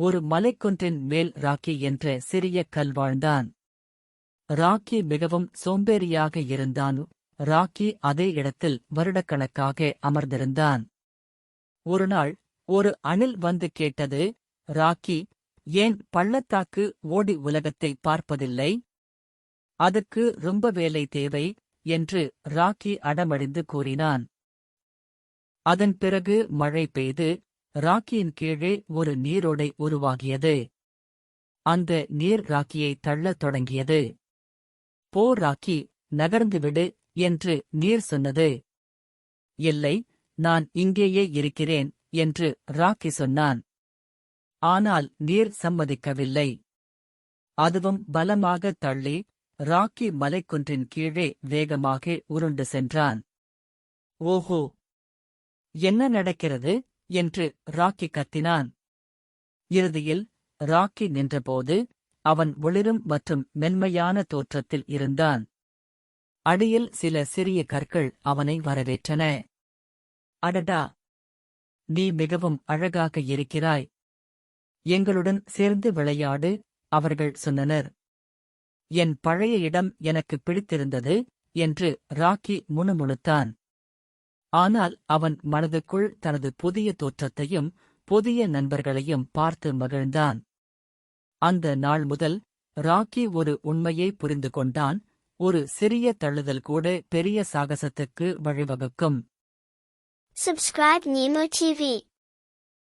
ஒரு மலைக்குன்றின் மேல் ராக்கி என்ற சிறிய கல் வாழ்ந்தான். ராக்கி மிகவும் சோம்பேறியாக இருந்தான். ராக்கி அதே இடத்தில் வருடக்கணக்காக அமர்ந்திருந்தான். ஒருநாள் ஒரு அணில் வந்து கேட்டது, ராக்கி, ஏன் பள்ளத்தாக்கு ஓடி உலகத்தை பார்ப்பதில்லை? அதுக்கு ரொம்ப வேலை தேவை என்று ராக்கி அடமடிந்து கூறினான். அதன் பிறகு மழை பெய்து ராக்கியின் கீழே ஒரு நீரோடை உருவாகியது. அந்த நீர் ராக்கியை தள்ளத் தொடங்கியது. போ ராக்கி, நகர்ந்துவிடு என்று நீர் சொன்னது. இல்லை, நான் இங்கேயே இருக்கிறேன் என்று ராக்கி சொன்னான். ஆனால் நீர் சம்மதிக்கவில்லை. அதுவும் பலமாக தள்ளி ராக்கி மலைக்குன்றின் கீழே வேகமாக உருண்டு சென்றான். ஓஹோ, என்ன நடக்கிறது என்று ராக்கி கத்தினான். இறுதியில் ராக்கி நின்றபோது அவன் ஒளிரும் மற்றும் மென்மையான தோற்றத்தில் இருந்தான். அடியில் சில சிறிய கற்கள் அவனை வரவேற்றன. அடடா, நீ மிகவும் அழகாக இருக்கிறாய். எங்களுடன் சேர்ந்து விளையாடு, அவர்கள் சொன்னனர். என் பழைய இடம் எனக்கு பிடித்திருந்தது என்று ராக்கி முணுமுணுத்தான். ஆனால் அவன் மனதுக்குள் தனது புதிய தோற்றத்தையும் புதிய நண்பர்களையும் பார்த்து மகிழ்ந்தான். அந்த நாள் முதல் ராக்கி ஒரு உண்மையை புரிந்து கொண்டான், ஒரு சிறிய தள்ளுதல் கூட பெரிய சாகசத்துக்கு வழிவகுக்கும். Subscribe Nemo TV.